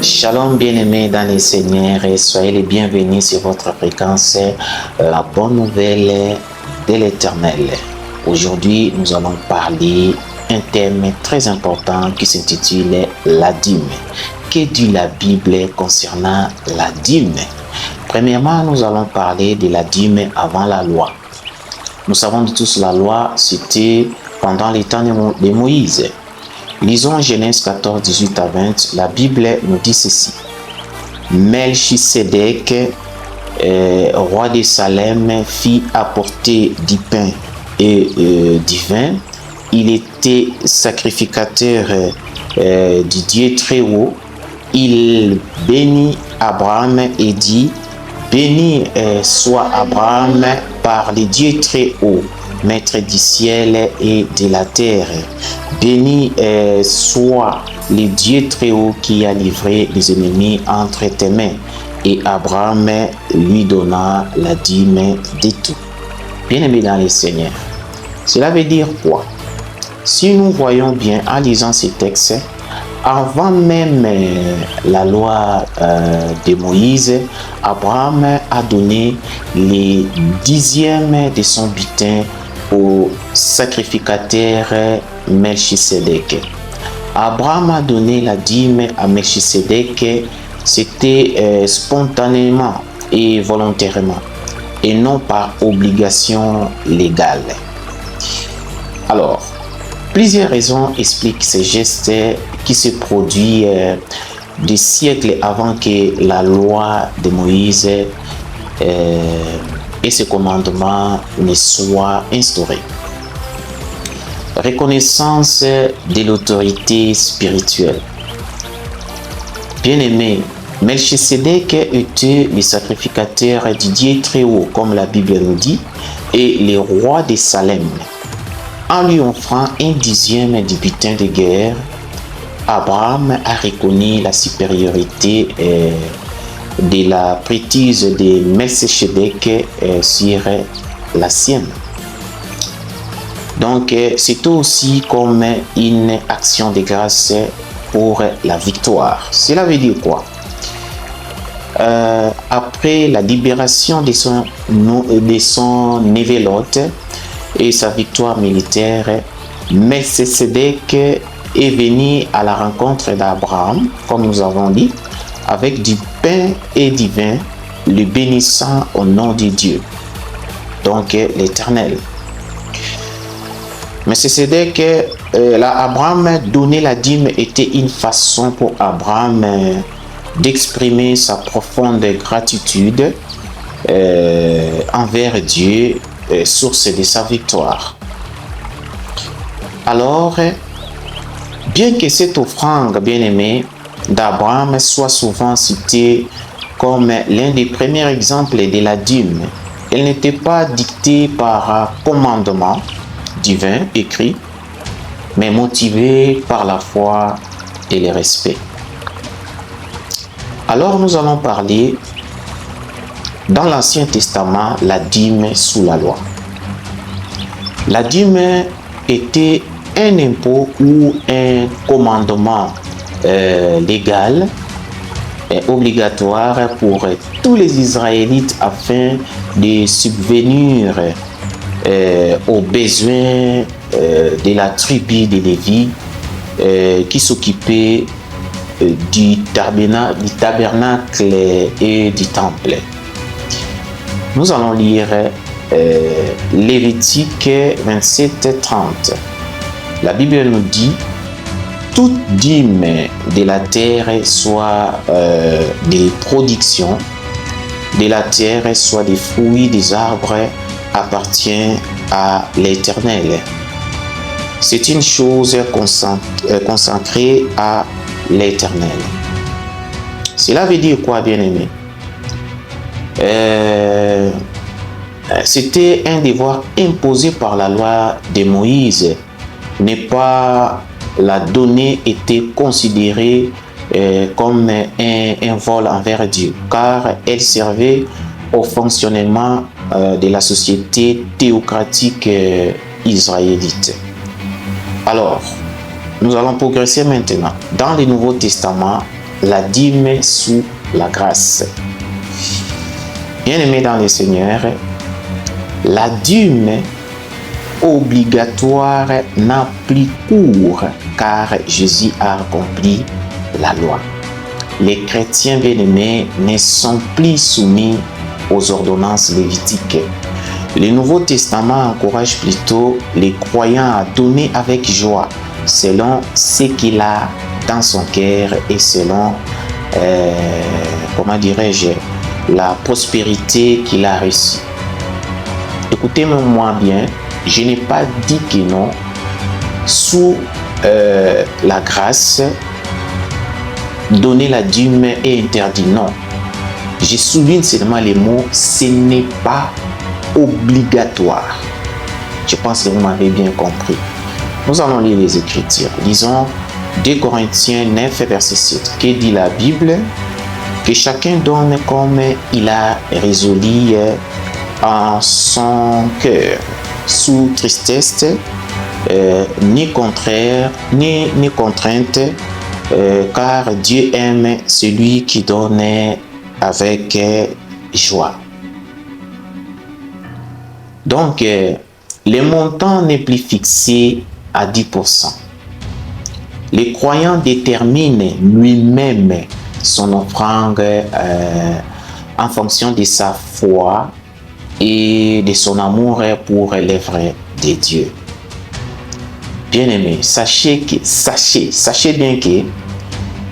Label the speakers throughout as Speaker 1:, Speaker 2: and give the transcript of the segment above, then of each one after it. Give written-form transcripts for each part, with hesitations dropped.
Speaker 1: Shalom bien-aimés dans les Seigneurs et soyez les bienvenus sur votre fréquence, la bonne nouvelle de l'Éternel. Aujourd'hui, nous allons parler un thème très important qui s'intitule la dîme. Que dit la Bible concernant la dîme? Premièrement, nous allons parler de la dîme avant la loi. Nous savons tous la loi, c'était pendant les temps de Moïse. Lisons Genèse 14, 18 à 20. La Bible nous dit ceci. Melchisedec, roi de Salem, fit apporter du pain et du vin. Il était sacrificateur du Dieu très haut. Il bénit Abraham et dit, béni soit Abraham par le Dieu très haut, maître du ciel et de la terre. Béni soit le Dieu très haut qui a livré les ennemis entre tes mains. Et Abraham lui donna la dîme de tout. Bien-aimé dans le Seigneur, cela veut dire quoi? Si nous voyons bien en lisant ces textes, avant même la loi de Moïse, Abraham a donné les dixièmes de son butin au sacrificateur Melchisedec. Abraham a donné la dîme à Melchisedec, c'était spontanément et volontairement, et non par obligation légale. Alors, plusieurs raisons expliquent ces gestes qui se produisent des siècles avant que la loi de Moïse et ce commandement ne soient instaurés. Reconnaissance de l'autorité spirituelle. Bien-aimé, Melchisedec était le sacrificateur du Dieu très haut, comme la Bible nous dit, et le roi de Salem. En lui offrant un dixième du butin de guerre, Abraham a reconnu la supériorité de la prêtrise de Melchisedec sur la sienne. Donc, c'est aussi comme une action de grâce pour la victoire. Cela veut dire quoi? Après la libération de son Névélote et sa victoire militaire, Melchisedec est venu à la rencontre d'Abraham, comme nous avons dit, avec du pain et du vin, le bénissant au nom de Dieu, donc l'Éternel. Melchisedec, Abraham donner la dîme était une façon pour Abraham d'exprimer sa profonde gratitude envers Dieu, source de sa victoire. Alors, bien que cette offrande bien-aimée d'Abraham soit souvent citée comme l'un des premiers exemples de la dîme, elle n'était pas dictée par un commandement divin écrit, mais motivée par la foi et le respect. Alors nous allons parler dans l'Ancien Testament la dîme sous la loi. La dîme était un impôt ou un commandement légal et obligatoire pour tous les Israélites afin de subvenir aux besoins de la tribu de Lévi qui s'occupait du tabernacle et du temple. Nous allons lire Lévitique 27-30. La Bible nous dit: toute dîme de la terre, soit des productions de la terre, soit des fruits des arbres, appartient à l'Éternel. C'est une chose consacrée à l'Éternel. Cela veut dire quoi, bien-aimé? C'était un devoir imposé par la loi de Moïse. Ne pas la donner était considéré comme un vol envers Dieu, car elle servait au fonctionnement de la société théocratique israélite. Alors, nous allons progresser maintenant. Dans le Nouveau Testament, la dîme sous la grâce. Bien-aimés dans le Seigneur, la dîme obligatoire n'a plus cours car Jésus a accompli la loi. Les chrétiens bien-aimés ne sont plus soumis aux ordonnances lévitiques. Le Nouveau Testament encourage plutôt les croyants à donner avec joie selon ce qu'il a dans son cœur et selon, la prospérité qu'il a reçue. Écoutez-moi bien, je n'ai pas dit que non, sous la grâce, donner la dîme est interdit. Non. Je souligne seulement les mots, ce n'est pas obligatoire. Je pense que vous m'avez bien compris. Nous allons lire les Écritures. Lisons 2 Corinthiens 9, verset 7. Que dit la Bible? Que chacun donne comme il a résolu en son cœur, sous tristesse, ni contraire, ni contrainte, car Dieu aime celui qui donne avec joie. Donc, le montant n'est plus fixé à 10%. Le croyant détermine lui-même son offrande en fonction de sa foi et de son amour pour l'œuvre de Dieu. Bien-aimés, sachez bien que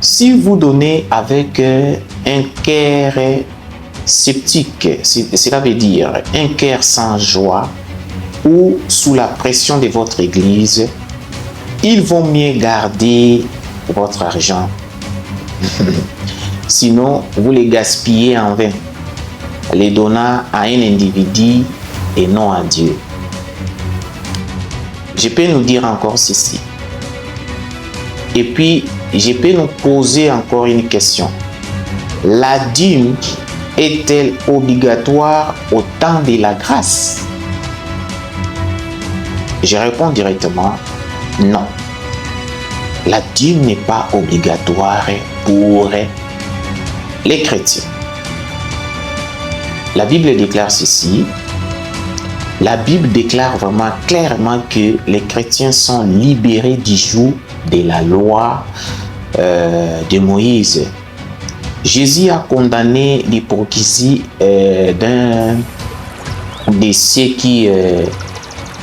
Speaker 1: si vous donnez avec un cœur sceptique, cela veut dire un cœur sans joie ou sous la pression de votre église, il vaut mieux garder votre argent. Sinon, vous les gaspillez en vain, les donnant à un individu et non à Dieu. Je peux nous dire encore ceci. Et puis, je peux nous poser encore une question. La dîme est-elle obligatoire au temps de la grâce? Je réponds directement, non. La dîme n'est pas obligatoire pour les chrétiens. La Bible déclare ceci. La Bible déclare vraiment clairement que les chrétiens sont libérés du joug de la loi de Moïse. Jésus a condamné l'hypocrisie d'un de ceux qui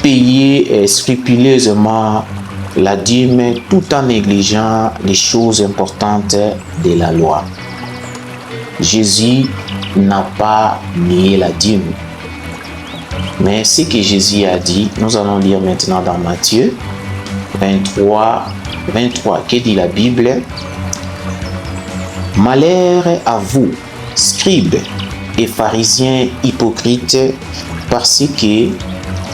Speaker 1: payaient scrupuleusement la dîme tout en négligeant les choses importantes de la loi. Jésus n'a pas nié la dîme. Mais ce que Jésus a dit, nous allons lire maintenant dans Matthieu 23. Que dit la Bible? Malheur à vous, scribes et pharisiens hypocrites, parce que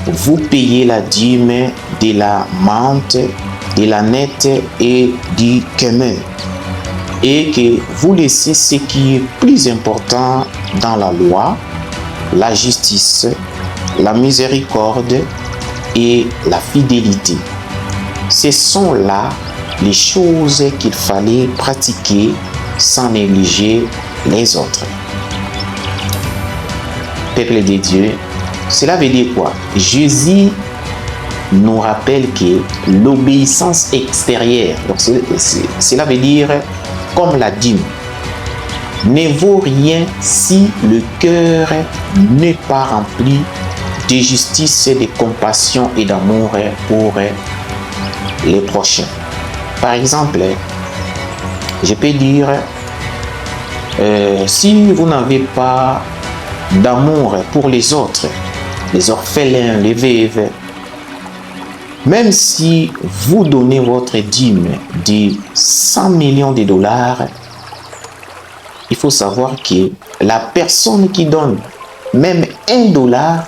Speaker 1: vous payez la dîme de la menthe, de la nette et du cumin, et que vous laissez ce qui est plus important dans la loi, la justice, la miséricorde et la fidélité. Ce sont là les choses qu'il fallait pratiquer sans négliger les autres. Peuple de Dieu, cela veut dire quoi? Jésus nous rappelle que l'obéissance extérieure, donc cela veut dire comme la dîme, ne vaut rien si le cœur n'est pas rempli de justice, de compassion et d'amour pour les prochains. Par exemple, je peux dire, si vous n'avez pas d'amour pour les autres, les orphelins, les veuves, même si vous donnez votre dîme de 100 millions de dollars, il faut savoir que la personne qui donne même $1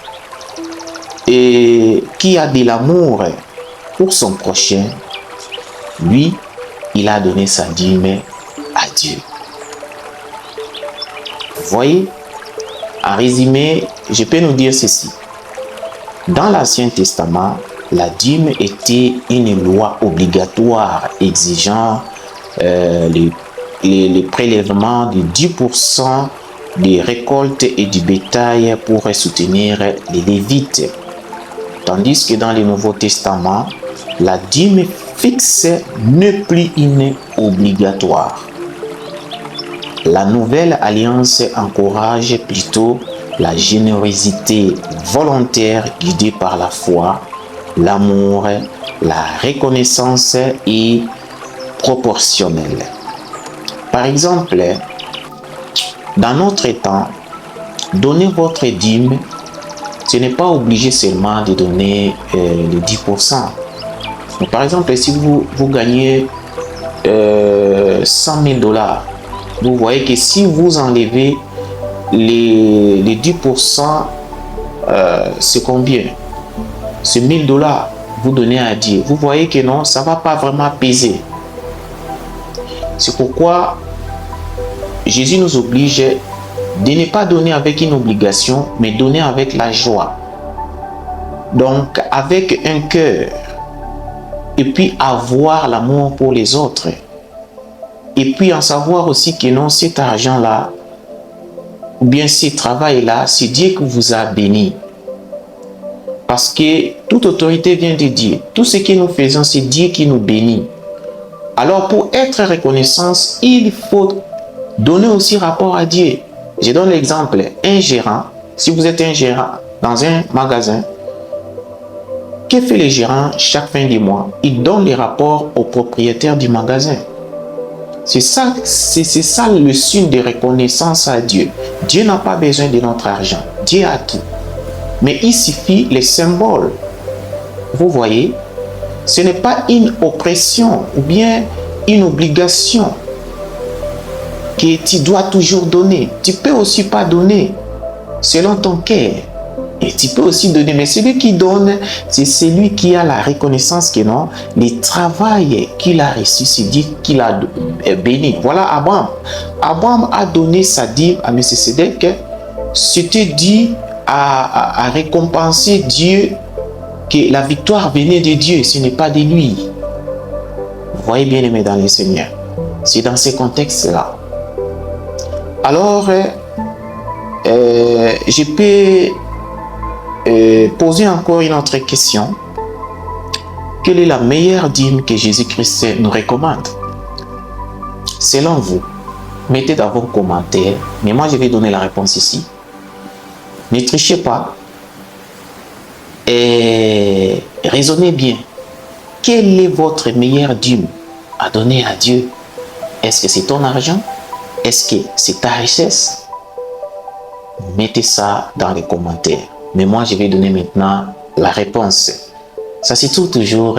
Speaker 1: et qui a de l'amour pour son prochain, lui, il a donné sa dîme à Dieu. Vous voyez, en résumé, je peux nous dire ceci. Dans l'Ancien Testament, la dîme était une loi obligatoire exigeant les prélèvements de 10% des récoltes et du bétail pour soutenir les Lévites. Tandis que dans le Nouveau Testament, la dîme fixe n'est plus une obligatoire. La Nouvelle Alliance encourage plutôt la générosité volontaire guidée par la foi, l'amour, la reconnaissance et proportionnelle. Par exemple, dans notre temps, donner votre dîme, ce n'est pas obligé seulement de donner les 10%. Mais par exemple, si vous gagnez 100 000 $, vous voyez que si vous enlevez les 10%, c'est combien? C'est 1000 $. Vous donnez à Dieu. Vous voyez que non, ça ne va pas vraiment peser. C'est pourquoi Jésus nous oblige de ne pas donner avec une obligation, mais donner avec la joie. Donc, avec un cœur. Et puis, avoir l'amour pour les autres. Et puis, en savoir aussi que non, cet argent-là, ou bien ce travail-là, c'est Dieu qui vous a béni. Parce que toute autorité vient de Dieu. Tout ce que nous faisons, c'est Dieu qui nous bénit. Alors, pour être reconnaissant, il faut donner aussi rapport à Dieu. Je donne l'exemple. Un gérant, si vous êtes un gérant dans un magasin, que fait le gérant chaque fin du mois? Il donne les rapports au propriétaire du magasin. C'est ça le signe de reconnaissance à Dieu. Dieu n'a pas besoin de notre argent. Dieu a tout. Mais il suffit les symboles. Vous voyez, ce n'est pas une oppression ou bien une obligation que tu dois toujours donner. Tu peux aussi pas donner selon ton cœur. Et tu peux aussi donner, mais celui qui donne, c'est celui qui a la reconnaissance que non, le travail qu'il a reçu, c'est Dieu qui l'a béni. Voilà Abraham. Abraham a donné sa dîme à Melchisédek. C'était dit à récompenser Dieu, que la victoire venait de Dieu, ce n'est pas de lui. Vous voyez bien aimé dans le Seigneur. C'est dans ces contextes-là. Alors, je peux poser encore une autre question. Quelle est la meilleure dîme que Jésus-Christ nous recommande? Selon vous, mettez dans vos commentaires, mais moi je vais donner la réponse ici. Ne trichez pas et raisonnez bien. Quelle est votre meilleure dîme à donner à Dieu? Est-ce que c'est ton argent? Est-ce que c'est ta richesse? Mettez ça dans les commentaires. Mais moi, je vais donner maintenant la réponse. Ça se trouve toujours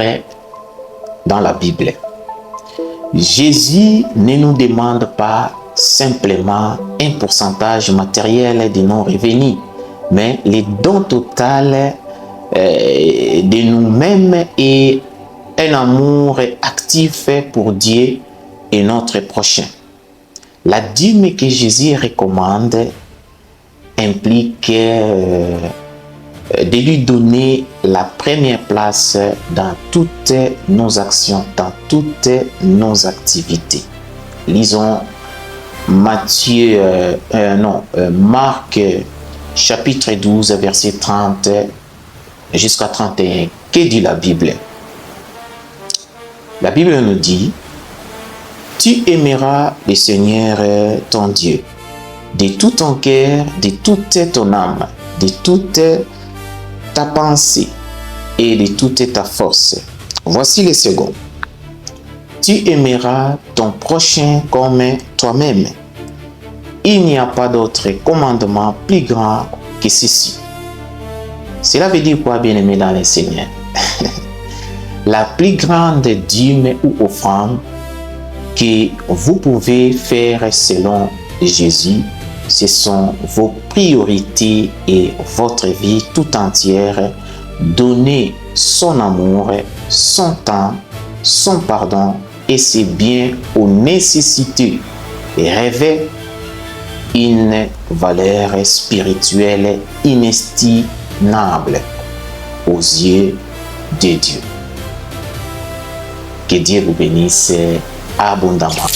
Speaker 1: dans la Bible. Jésus ne nous demande pas simplement un pourcentage matériel de nos revenus, mais le don total de nous-mêmes et un amour actif pour Dieu et notre prochain. La dîme que Jésus recommande implique de lui donner la première place dans toutes nos actions, dans toutes nos activités. Lisons Marc chapitre 12, verset 30 jusqu'à 31. Que dit la Bible? La Bible nous dit: tu aimeras le Seigneur ton Dieu de tout ton cœur, de toute ton âme, de toute ta pensée et de toute ta force. Voici les secondes. Tu aimeras ton prochain comme toi-même. Il n'y a pas d'autre commandement plus grand que ceci. Cela veut dire quoi, bien-aimé dans le Seigneur? La plus grande dîme ou offrande que vous pouvez faire selon Jésus, ce sont vos priorités et votre vie tout entière. Donner son amour, son temps, son pardon et ses biens aux nécessités et rêver une valeur spirituelle inestimable aux yeux de Dieu. Que Dieu vous bénisse abondamment.